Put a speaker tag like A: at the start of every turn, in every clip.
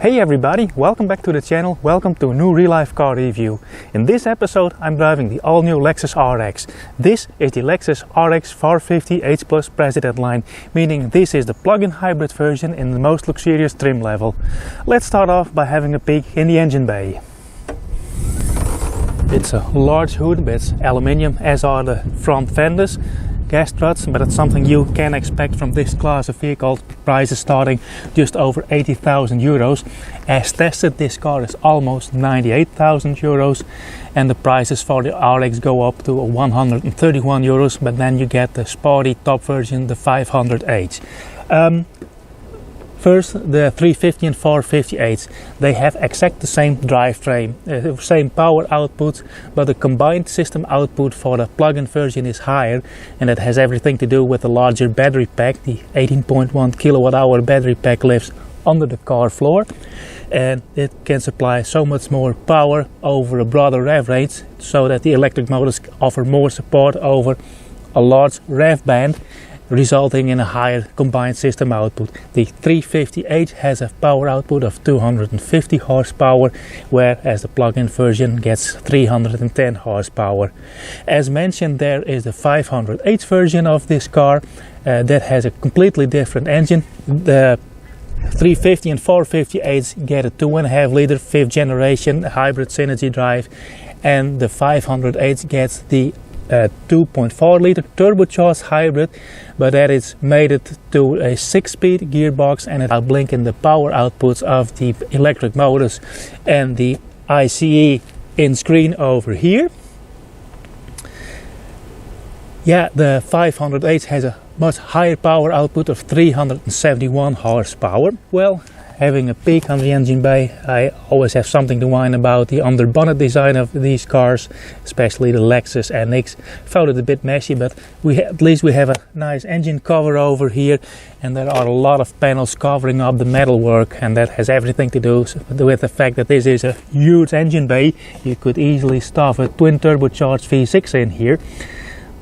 A: Hey everybody, welcome back to the channel, welcome to a new real-life car review. In this episode I'm driving the all-new Lexus RX. This is the Lexus RX 450 H Plus President line, meaning this is the plug-in hybrid version in the most luxurious trim level. Let's start off by having a peek in the engine bay. It's a large hood, but it's aluminium, as are the front fenders. Gas struts, but it's something you can expect from this class of vehicle. Prices starting just over 80,000 euros. As tested, this car is almost 98,000 euros, and the prices for the RX go up to 131 euros, but then you get the sporty top version, the 500h. First, the 350 and 450h, they have exact the same drivetrain, same power output, but the combined system output for the plug-in version is higher, and that has everything to do with the larger battery pack. The 18.1 kilowatt hour battery pack lives under the car floor, and it can supply so much more power over a broader rev range, so that the electric motors offer more support over a large rev band, resulting in a higher combined system output. The 350h has a power output of 250 horsepower, whereas the plug-in version gets 310 horsepower. As mentioned, there is the 500h version of this car that has a completely different engine. The 350 and 450h get a 2.5 liter 5th generation hybrid synergy drive, and the 500h gets the 2.4 liter turbocharged hybrid, but that is mated to a 6-speed gearbox, and I'll blink in the power outputs of the electric motors and the ICE in screen over here. Yeah, the 500h has a much higher power output of 371 horsepower. Well, having a peek on the engine bay, I always have something to whine about the under bonnet design of these cars, especially the Lexus NX. Found it a bit messy, but at least we have a nice engine cover over here, and there are a lot of panels covering up the metalwork, and that has everything to do with the fact that this is a huge engine bay. You could easily stuff a twin turbocharged V6 in here,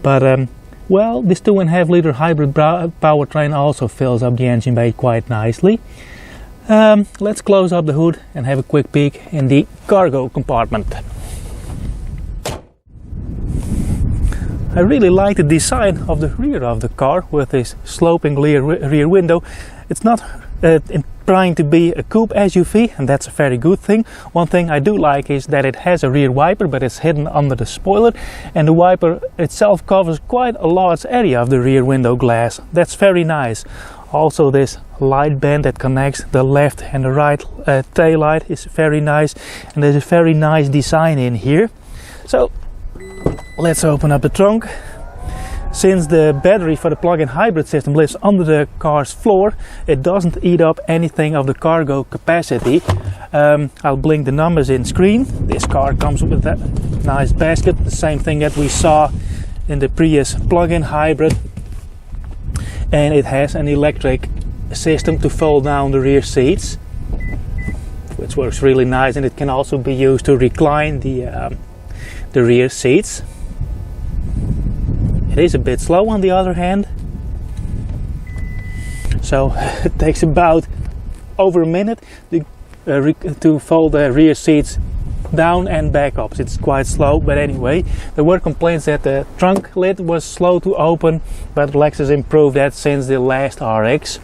A: but well, this 2.5 liter hybrid powertrain also fills up the engine bay quite nicely. Let's close up the hood and have a quick peek in the cargo compartment. I really like the design of the rear of the car with this sloping rear window. It's not trying to be a coupe SUV, and that's a very good thing. One thing I do like is that it has a rear wiper, but it's hidden under the spoiler, and the wiper itself covers quite a large area of the rear window glass. That's very nice. Also, this light band that connects the left and the right tail light is very nice, and there's a very nice design in here. So let's open up the trunk. Since the battery for the plug-in hybrid system lives under the car's floor, it doesn't eat up anything of the cargo capacity. I'll blink the numbers in screen. This car comes with that nice basket, the same thing that we saw in the Prius plug-in hybrid. And it has an electric system to fold down the rear seats, which works really nice, and it can also be used to recline the rear seats. It is a bit slow on the other hand, so it takes about over a minute to fold the rear seats down and back up. It's quite slow, but anyway, there were complaints that the trunk lid was slow to open, but Lexus improved that since the last RX.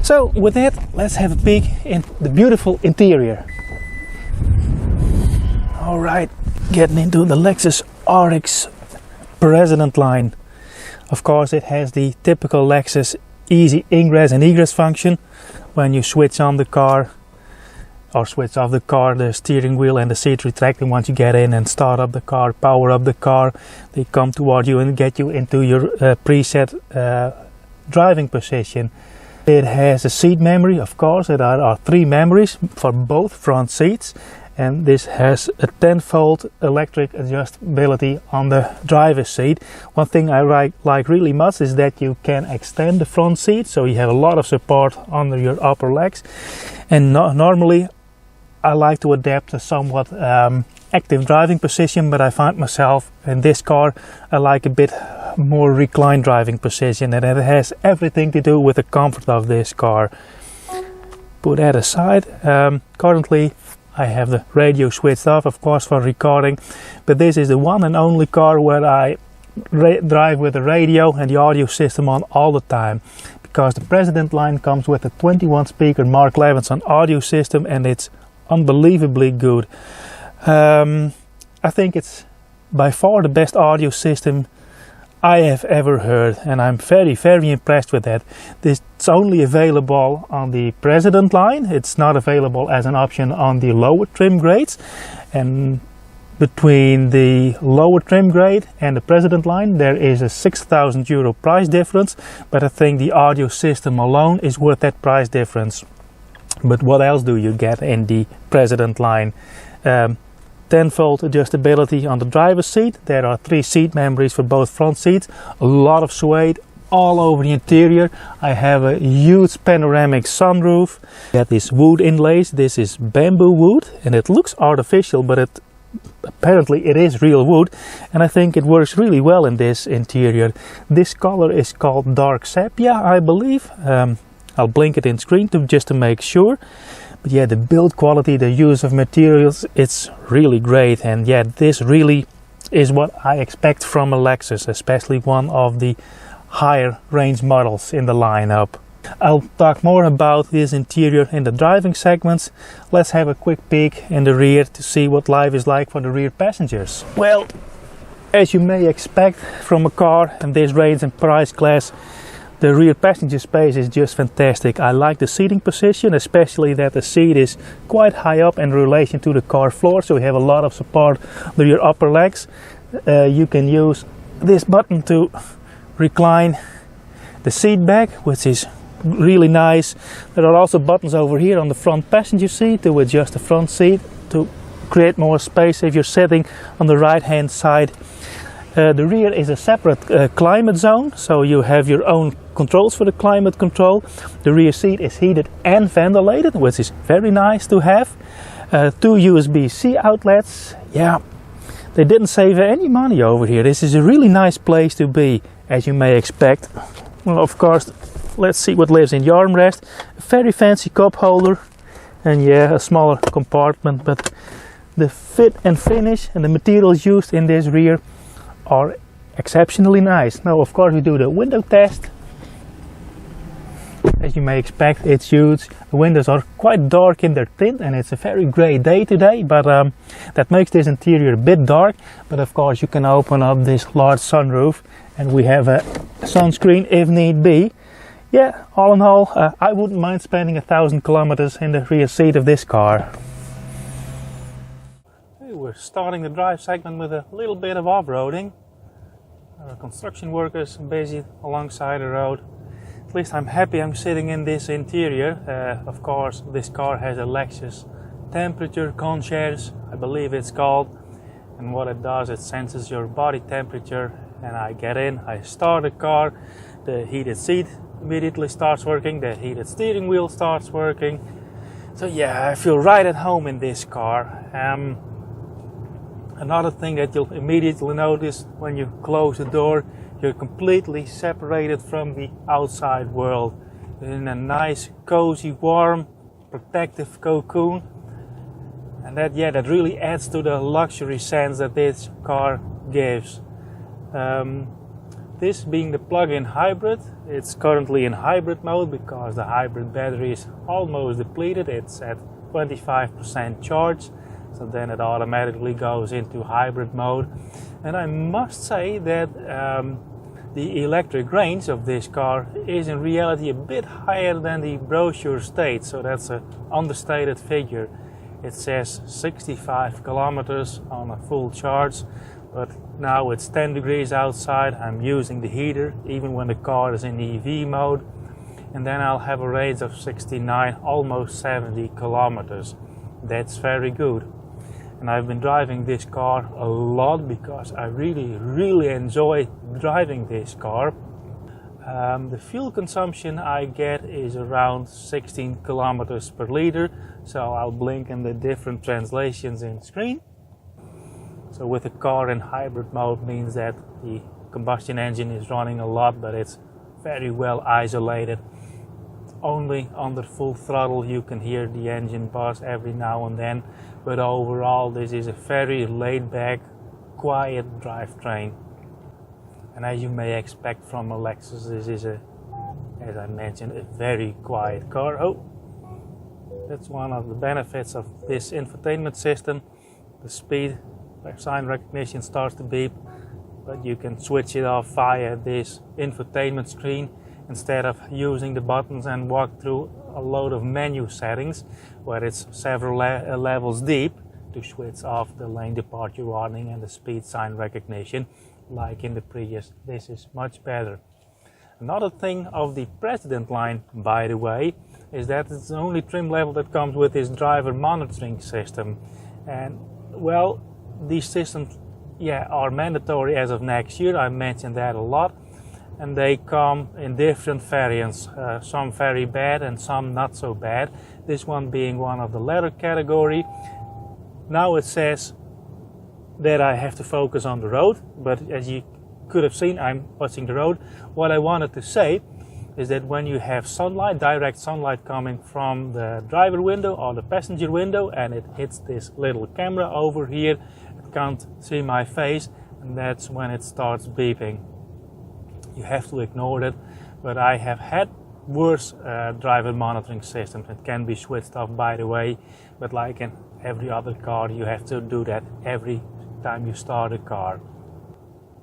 A: So with that, let's have a peek in the beautiful interior. Alright, getting into the Lexus RX President line. Of course, it has the typical Lexus easy ingress and egress function. When you switch on the car or switch off the car, the steering wheel and the seat retract, and once you get in and start up the car, power up the car, they come toward you and get you into your preset driving position. It has a seat memory, of course. There are 3 memories for both front seats, and this has a 10-volt electric adjustability on the driver's seat. One thing I like really much is that you can extend the front seat, so you have a lot of support under your upper legs. And normally I like to adapt a somewhat active driving position, but I find myself in this car I like a bit more reclined driving position, and it has everything to do with the comfort of this car. put that aside. Currently I have the radio switched off, of course, for recording, but this is the one and only car where I drive with the radio and the audio system on all the time, because the President line comes with a 21 speaker Mark Levinson audio system, and it's unbelievably good. I think it's by far the best audio system I have ever heard, and I'm very impressed with that. It's only available on the President line. It's not available as an option on the lower trim grades, and between the lower trim grade and the President line there is a €6,000 price difference, but I think the audio system alone is worth that price difference. But what else do you get in the President line? 10-volt adjustability on the driver's seat. There are 3 seat memories for both front seats. A lot of suede all over the interior. I have a huge panoramic sunroof. That is wood inlays. This is bamboo wood, and it looks artificial, but apparently it is real wood, and I think it works really well in this interior. This color is called dark sepia, I believe. I'll blink it in screen just to make sure. But yeah, the build quality, the use of materials, it's really great. And yeah, this really is what I expect from a Lexus, especially one of the higher range models in the lineup. I'll talk more about this interior in the driving segments. Let's have a quick peek in the rear to see what life is like for the rear passengers. Well, as you may expect from a car in this range and price class, the rear passenger space is just fantastic. I like the seating position, especially that the seat is quite high up in relation to the car floor, so we have a lot of support with your upper legs. You can use this button to recline the seat back, which is really nice. There are also buttons over here on the front passenger seat to adjust the front seat to create more space if you're sitting on the right hand side. The rear is a separate climate zone, so you have your own controls for the climate control. The rear seat is heated and ventilated, which is very nice to have. 2 USB-C outlets. Yeah, they didn't save any money over here. This is a really nice place to be, as you may expect. Well, of course, let's see what lives in the armrest. A very fancy cup holder, and yeah, a smaller compartment, but the fit and finish and the materials used in this rear are exceptionally nice. Now, of course, we do the window test. As you may expect, it's huge. The windows are quite dark in their tint, and it's a very grey day today, but that makes this interior a bit dark. But of course, you can open up this large sunroof, and we have a sunscreen if need be. Yeah, all in all, I wouldn't mind spending 1,000 kilometers in the rear seat of this car. Okay, we're starting the drive segment with a little bit of off-roading. Construction workers busy alongside the road. At least I'm happy I'm sitting in this interior. Of course, this car has a Lexus temperature concierge, I believe it's called. And what it does, it senses your body temperature. And I get in, I start the car, the heated seat immediately starts working, the heated steering wheel starts working. So yeah, I feel right at home in this car. Another thing that you'll immediately notice when you close the door, you're completely separated from the outside world. You're in a nice, cozy, warm, protective cocoon. And that really adds to the luxury sense that this car gives. This being the plug-in hybrid, it's currently in hybrid mode because the hybrid battery is almost depleted. It's at 25% charge. So then it automatically goes into hybrid mode. And I must say that the electric range of this car is in reality a bit higher than the brochure states. So that's an understated figure. It says 65 kilometers on a full charge, but now it's 10 degrees outside. I'm using the heater even when the car is in EV mode. And then I'll have a range of 69, almost 70 kilometers. That's very good. And I've been driving this car a lot because I really enjoy driving this car. The fuel consumption I get is around 16 kilometers per liter. So I'll blink in the different translations in screen. So with the car in hybrid mode means that the combustion engine is running a lot, but it's very well isolated. only under full throttle you can hear the engine buzz every now and then, but overall this is a very laid back, quiet drivetrain. And as you may expect from a Lexus, this is as I mentioned, a very quiet car. Oh, that's one of the benefits of this infotainment system. The speed sign recognition starts to beep, but you can switch it off via this infotainment screen instead of using the buttons and walk through a load of menu settings where it's several levels deep to switch off the lane departure warning and the speed sign recognition like in the Prius. This is much better. Another thing of the President line, by the way, is that it's the only trim level that comes with this driver monitoring system. And well, these systems are mandatory as of next year. I mentioned that a lot. And they come in different variants, some very bad and some not so bad. This one being one of the latter category. Now it says that I have to focus on the road, but as you could have seen, I'm watching the road. What I wanted to say is that when you have sunlight, direct sunlight coming from the driver window or the passenger window, and it hits this little camera over here, it can't see my face, and that's when it starts beeping. You have to ignore it, but I have had worse driver monitoring systems. It can be switched off, by the way, but like in every other car, you have to do that every time you start a car.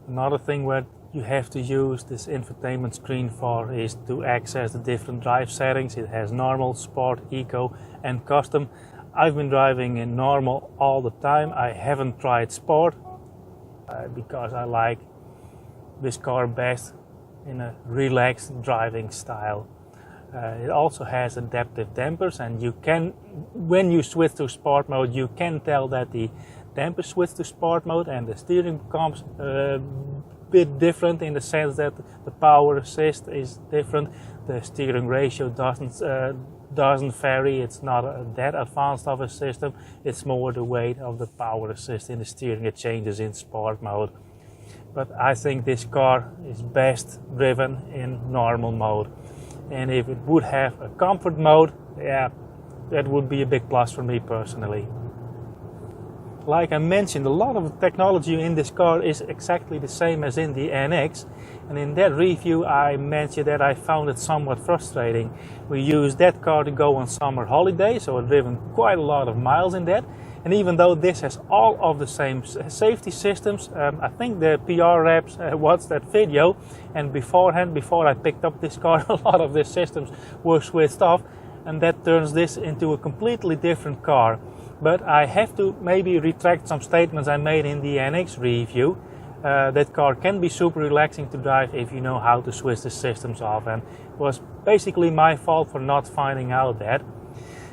A: Another thing where you have to use this infotainment screen for is to access the different drive settings. It has normal, sport, eco and custom. I've been driving in normal all the time. I haven't tried sport because I like this car best in a relaxed driving style. It also has adaptive dampers, and you can, when you switch to sport mode, you can tell that the damper switch to sport mode and the steering becomes a bit different in the sense that the power assist is different. The steering ratio doesn't vary. It's not that advanced of a system. It's more the weight of the power assist in the steering. It changes in sport mode. But I think this car is best driven in normal mode. And if it would have a comfort mode, that would be a big plus for me personally. Like I mentioned, a lot of the technology in this car is exactly the same as in the NX. And in that review I mentioned that I found it somewhat frustrating. We used that car to go on summer holiday, so I've driven quite a lot of miles in that. And even though this has all of the same safety systems, I think the PR reps watched that video, and beforehand, before I picked up this car, a lot of the systems were switched off, and that turns this into a completely different car. But I have to maybe retract some statements I made in the NX review. That car can be super relaxing to drive if you know how to switch the systems off, and it was basically my fault for not finding out that.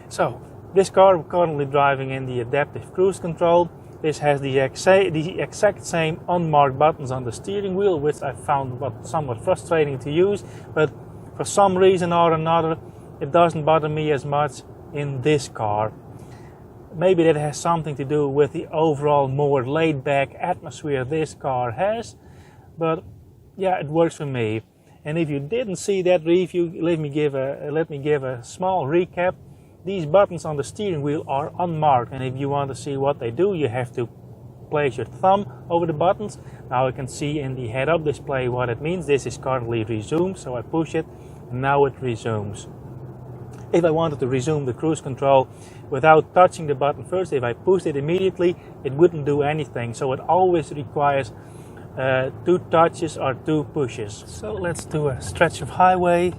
A: So, this car, we're currently driving in the adaptive cruise control. This has the exact same unmarked buttons on the steering wheel, which I found somewhat frustrating to use, but for some reason or another, it doesn't bother me as much in this car. Maybe that has something to do with the overall more laid-back atmosphere this car has, but yeah, it works for me. And if you didn't see that review, let me give a small recap. These buttons on the steering wheel are unmarked, and if you want to see what they do, you have to place your thumb over the buttons. Now I can see in the head-up display what it means. This is currently resumed, so I push it, and now it resumes. If I wanted to resume the cruise control without touching the button first, if I pushed it immediately, it wouldn't do anything. So it always requires 2 touches or 2 pushes. So let's do a stretch of highway,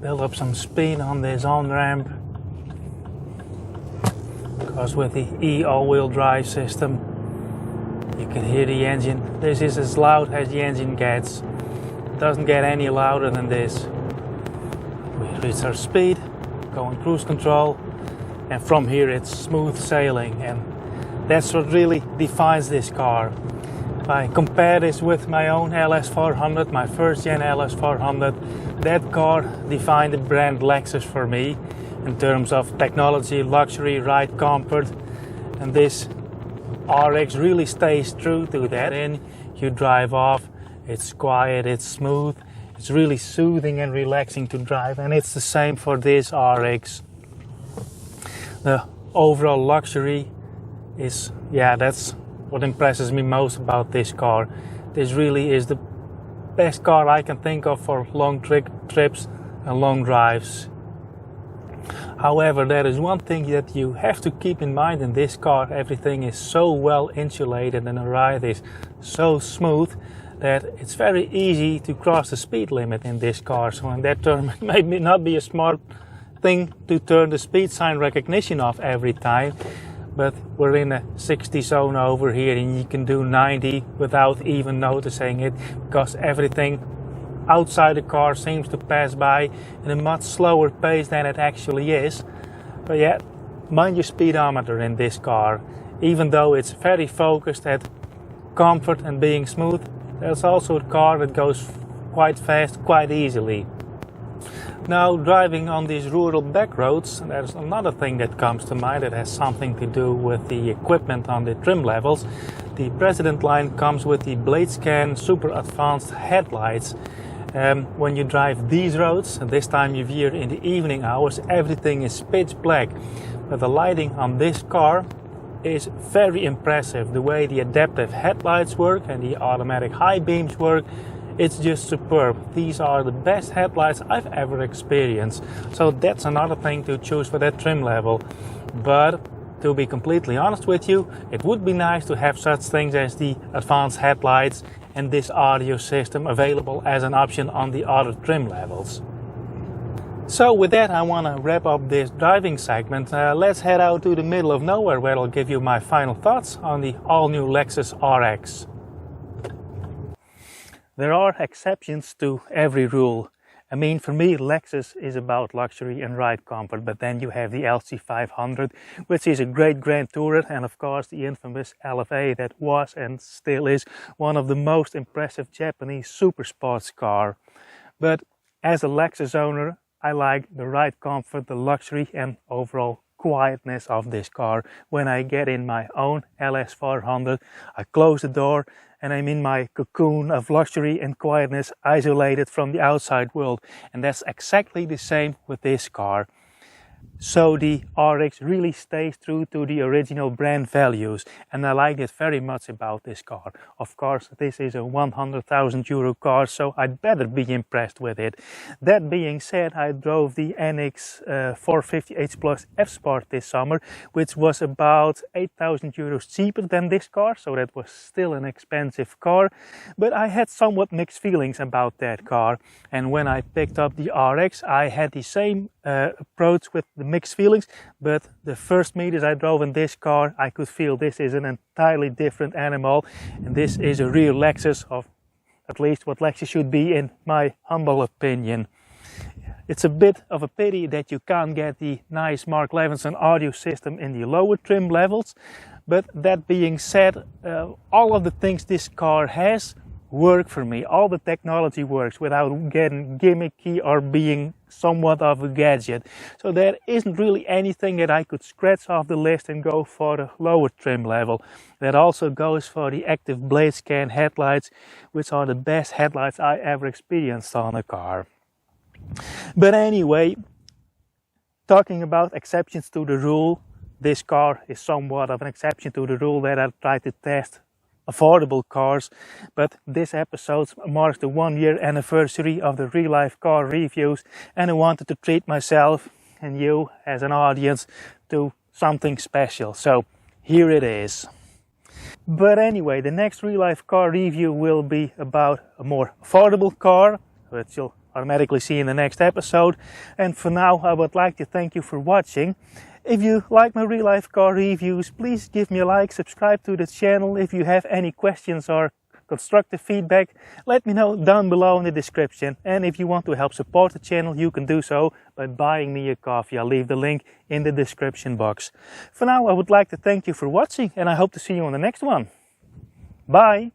A: build up some speed on this on-ramp. Because with the E all-wheel drive system, you can hear the engine. This is as loud as the engine gets. It doesn't get any louder than this. We reach our speed, go on cruise control, and from here it's smooth sailing, and that's what really defines this car. If I compare this with my own LS400, my first gen LS400, that car defined the brand Lexus for me in terms of technology, luxury, ride comfort, and this RX really stays true to that. And you drive off, it's quiet, it's smooth, It's really soothing and relaxing to drive, and it's the same for this RX. The overall luxury is, yeah, that's what impresses me most about this car. This really is the best car I can think of for long trips and long drives. However, there is one thing that you have to keep in mind in this car. Everything is so well insulated and the ride is so smooth that it's very easy to cross the speed limit in this car. So in that term, it may not be a smart thing to turn the speed sign recognition off every time, but we're in a 60 zone over here and you can do 90 without even noticing it, because everything outside the car seems to pass by in a much slower pace than it actually is. But yeah, mind your speedometer in this car. Even though it's very focused at comfort and being smooth, there's also a car that goes quite fast, quite easily. Now, driving on these rural back roads, there's another thing that comes to mind that has something to do with the equipment on the trim levels. The President line comes with the blade scan super advanced headlights. When you drive these roads, and this time of year in the evening hours, everything is pitch black. But the lighting on this car is very impressive. The way the adaptive headlights work and the automatic high beams work, it's just superb. These are the best headlights I've ever experienced. So that's another thing to choose for that trim level. But to be completely honest with you, it would be nice to have such things as the advanced headlights and this audio system available as an option on the other trim levels. So with that, I want to wrap up this driving segment. Let's head out to the middle of nowhere where I'll give you my final thoughts on the all-new Lexus RX. There are exceptions to every rule. I mean, for me, Lexus is about luxury and ride comfort, but then you have the LC500, which is a great Grand Tourer, and of course the infamous LFA that was and still is one of the most impressive Japanese super sports car. But as a Lexus owner, I like the ride comfort, the luxury and overall quietness of this car. When I get in my own LS400, I close the door and I'm in my cocoon of luxury and quietness, isolated from the outside world. And that's exactly the same with this car. So the RX really stays true to the original brand values, and I like it very much about this car. Of course, this is a 100,000 euro car, so I'd better be impressed with it. That being said, I drove the NX 450h Plus F Sport this summer, which was about 8,000 euros cheaper than this car, so that was still an expensive car. But I had somewhat mixed feelings about that car, and when I picked up the RX, I had the same approach with the mixed feelings, but the first meters I drove in this car, I could feel this is an entirely different animal, and this is a real Lexus, of at least what Lexus should be in my humble opinion. It's a bit of a pity that you can't get the nice Mark Levinson audio system in the lower trim levels, but that being said, all of the things this car has work for me. All the technology works without getting gimmicky or being somewhat of a gadget. So there isn't really anything that I could scratch off the list and go for the lower trim level. That also goes for the active blade scan headlights, which are the best headlights I ever experienced on a car. But anyway, talking about exceptions to the rule, this car is somewhat of an exception to the rule that I try to test affordable cars, but this episode marks the 1-year anniversary of the real life car reviews, and I wanted to treat myself and you as an audience to something special, so here it is. But anyway, the next real life car review will be about a more affordable car, which you'll automatically see in the next episode. And for now, I would like to thank you for watching. If you like my real life car reviews, please give me a like, subscribe to the channel. If you have any questions or constructive feedback, let me know down below in the description. And if you want to help support the channel, you can do so by buying me a coffee. I'll leave the link in the description box. For now, I would like to thank you for watching, and I hope to see you on the next one. Bye!